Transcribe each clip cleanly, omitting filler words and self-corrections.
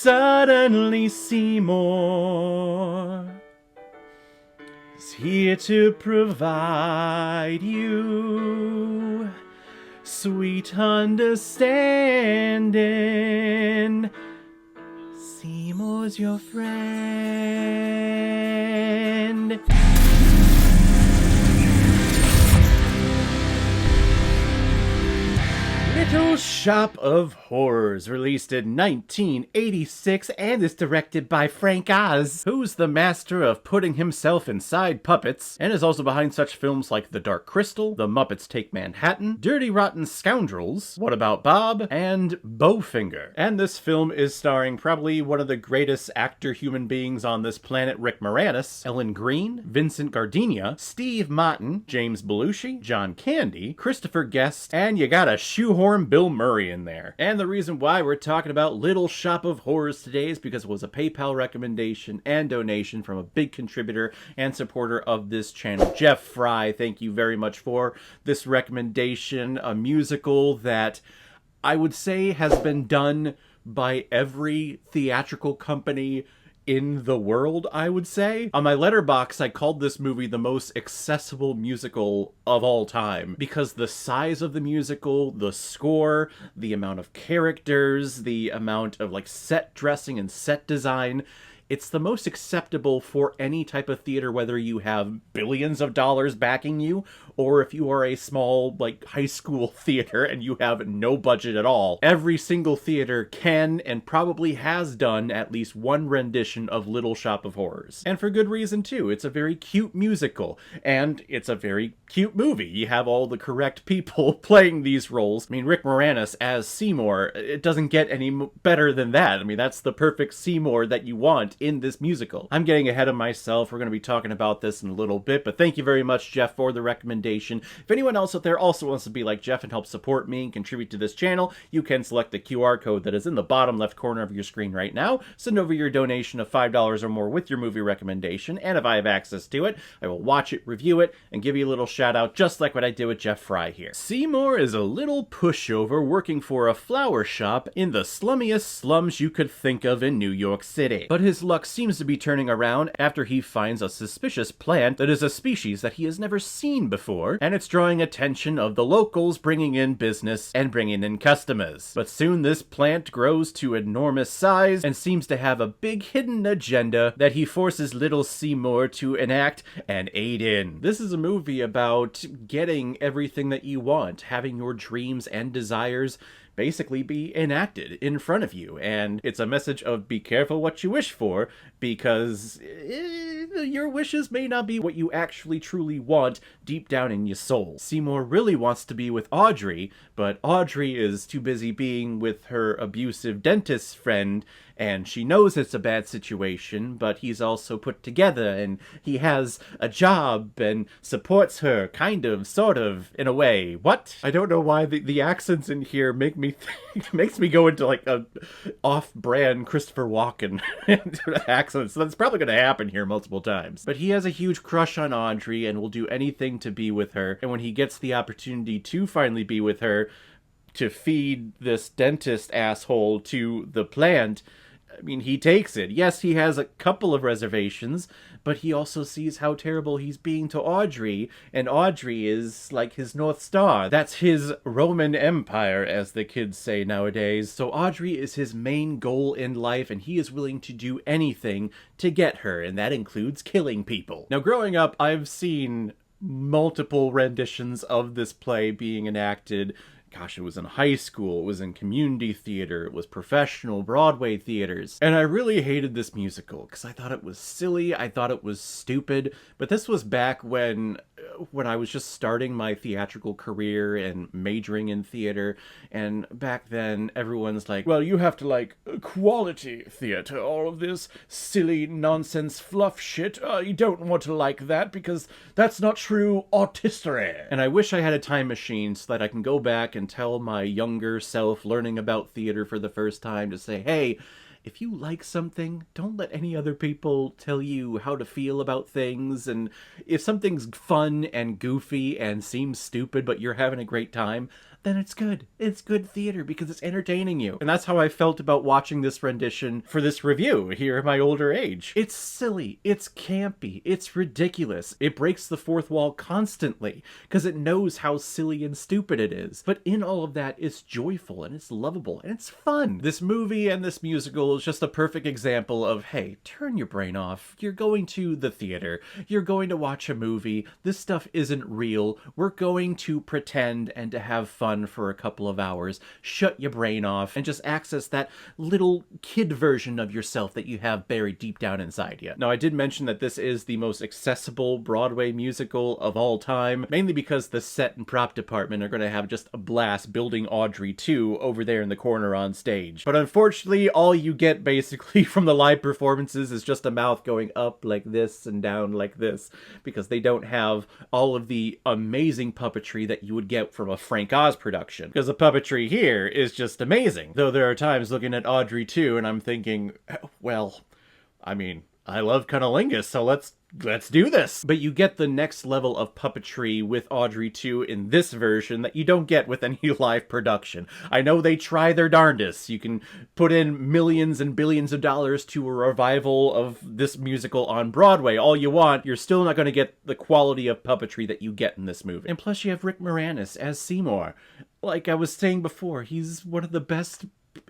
Suddenly Seymour is here to provide you sweet understanding. Seymour's your friend. Little Shop of Horrors, released in 1986 and is directed by Frank Oz, who's the master of putting himself inside puppets, and is also behind such films like The Dark Crystal, The Muppets Take Manhattan, Dirty Rotten Scoundrels, What About Bob, and Bowfinger. And this film is starring probably one of the greatest actor human beings on this planet, Rick Moranis, Ellen Greene, Vincent Gardenia, Steve Martin, James Belushi, John Candy, Christopher Guest, and you gotta shoehorn Bill Murray in there. And the reason why we're talking about Little Shop of Horrors today is because it was a PayPal recommendation and donation from a big contributor and supporter of this channel, Jeff Fry. Thank you very much for this recommendation. A musical that I would say has been done by every theatrical company in the world, I would say. On my letterbox, I called this movie the most accessible musical of all time because the size of the musical, the score, the amount of characters, the amount of like set dressing and set design, it's the most acceptable for any type of theater, whether you have billions of dollars backing you or if you are a small, like, high school theater and you have no budget at all. Every single theater can and probably has done at least one rendition of Little Shop of Horrors. And for good reason, too. It's a very cute musical, and it's a very cute movie. You have all the correct people playing these roles. I mean, Rick Moranis as Seymour, it doesn't get any better than that. I mean, that's the perfect Seymour that you want in this musical. I'm getting ahead of myself. We're going to be talking about this in a little bit, but thank you very much, Jeff, for the recommendation. If anyone else out there also wants to be like Jeff and help support me and contribute to this channel, you can select the QR code that is in the bottom left corner of your screen right now. Send over your donation of $5 or more with your movie recommendation, and if I have access to it, I will watch it, review it, and give you a little shout out just like what I did with Jeff Fry here. Seymour is a little pushover working for a flower shop in the slummiest slums you could think of in New York City. But his luck seems to be turning around after he finds a suspicious plant that is a species that he has never seen before, and it's drawing attention of the locals, bringing in business and bringing in customers. But soon this plant grows to enormous size and seems to have a big hidden agenda that he forces little Seymour to enact and aid in. This is a movie about getting everything that you want, having your dreams and desires basically be enacted in front of you, and it's a message of be careful what you wish for, because your wishes may not be what you actually truly want deep down in your soul. Seymour really wants to be with Audrey, but Audrey is too busy being with her abusive dentist friend, and she knows it's a bad situation, but he's also put together, and he has a job and supports her, kind of, sort of, in a way. What? I don't know why the accents in here make me makes me go into like a off-brand Christopher Walken accent, so that's probably going to happen here multiple times. But he has a huge crush on Audrey and will do anything to be with her, and when he gets the opportunity to finally be with her, to feed this dentist asshole to the plant, I mean, he takes it. Yes, he has a couple of reservations, but he also sees how terrible he's being to Audrey, and Audrey is like his North Star. That's his Roman Empire, as the kids say nowadays. So Audrey is his main goal in life, and he is willing to do anything to get her, and that includes killing people. Now, growing up, I've seen multiple renditions of this play being enacted. Gosh, it was in high school, it was in community theater, it was professional Broadway theaters. And I really hated this musical because I thought it was silly, I thought it was stupid. But this was back when I was just starting my theatrical career and majoring in theater. And back then, everyone's like, well, you have to like quality theater, all of this silly nonsense fluff shit. You don't want to like that because that's not true artistry. And I wish I had a time machine so that I can go back and tell my younger self learning about theater for the first time to say, hey, if you like something, don't let any other people tell you how to feel about things. And if something's fun and goofy and seems stupid, but you're having a great time, then it's good. It's good theater because it's entertaining you. And that's how I felt about watching this rendition for this review here at my older age. It's silly, it's campy, it's ridiculous. It breaks the fourth wall constantly because it knows how silly and stupid it is. But in all of that, it's joyful and it's lovable and it's fun. This movie and this musical is just a perfect example of, hey, turn your brain off. You're going to the theater. You're going to watch a movie. This stuff isn't real. We're going to pretend and to have fun for a couple of hours. Shut your brain off and just access that little kid version of yourself that you have buried deep down inside you. Now, I did mention that this is the most accessible Broadway musical of all time, mainly because the set and prop department are going to have just a blast building Audrey II over there in the corner on stage. But unfortunately, all you get basically from the live performances is just a mouth going up like this and down like this, because they don't have all of the amazing puppetry that you would get from a Frank Oz production, because the puppetry here is just amazing. Though there are times looking at Audrey II and I'm thinking, well, I mean, I love cunnilingus, so let's do this. But you get the next level of puppetry with Audrey II in this version that you don't get with any live production. I know they try their darndest. You can put in millions and billions of dollars to a revival of this musical on Broadway all you want. You're still not going to get the quality of puppetry that you get in this movie. And plus you have Rick Moranis as Seymour. Like I was saying before, he's one of the best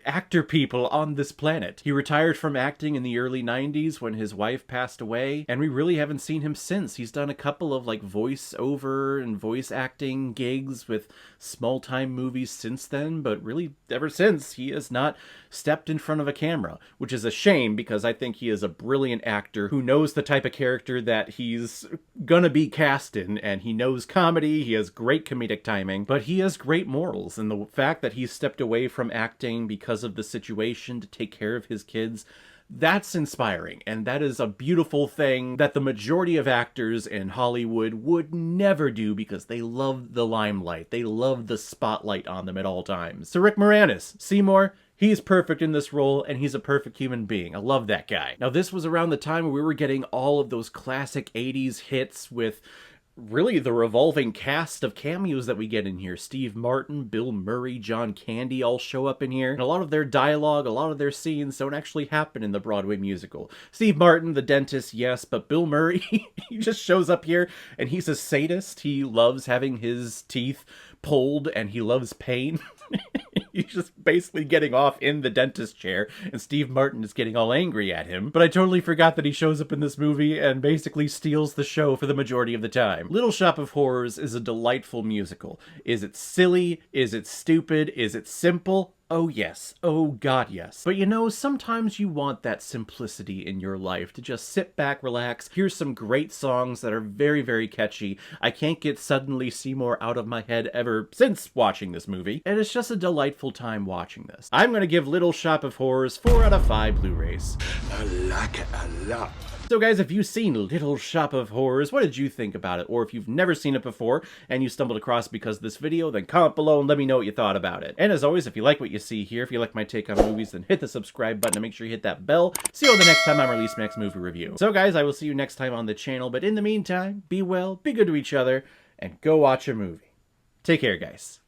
actor people on this planet. He retired from acting in the early 90s when his wife passed away, and we really haven't seen him since. He's done a couple of like voice-over and voice acting gigs with small-time movies since then, but really ever since he has not stepped in front of a camera, which is a shame because I think he is a brilliant actor who knows the type of character that he's gonna be cast in, and he knows comedy, he has great comedic timing, but he has great morals, and the fact that he stepped away from acting because of the situation to take care of his kids, that's inspiring, and that is a beautiful thing that the majority of actors in Hollywood would never do because they love the limelight. They love the spotlight on them at all times. So Rick Moranis, Seymour, he's perfect in this role, and he's a perfect human being. I love that guy. Now, this was around the time where we were getting all of those classic 80s hits with really the revolving cast of cameos that we get in here. Steve Martin, Bill Murray, John Candy all show up in here. And a lot of their dialogue, a lot of their scenes don't actually happen in the Broadway musical. Steve Martin, the dentist, yes, but Bill Murray, he just shows up here and he's a sadist. He loves having his teeth pulled and he loves pain. He's just basically getting off in the dentist chair, and Steve Martin is getting all angry at him. But I totally forgot that he shows up in this movie and basically steals the show for the majority of the time. Little Shop of Horrors is a delightful musical. Is it silly? Is it stupid? Is it simple? Oh yes. Oh god yes. But you know, sometimes you want that simplicity in your life to just sit back, relax. Here's some great songs that are very, very catchy. I can't get Suddenly Seymour out of my head ever since watching this movie. And it's just a delightful time watching this. I'm gonna give Little Shop of Horrors 4 out of 5 Blu-rays. I like it a lot. So guys, if you've seen Little Shop of Horrors, what did you think about it? Or if you've never seen it before and you stumbled across it because of this video, then comment below and let me know what you thought about it. And as always, if you like what you see here, if you like my take on movies, then hit the subscribe button and make sure you hit that bell. See you the next time I release my next movie review. So guys, I will see you next time on the channel, but in the meantime, be well, be good to each other, and go watch a movie. Take care, guys.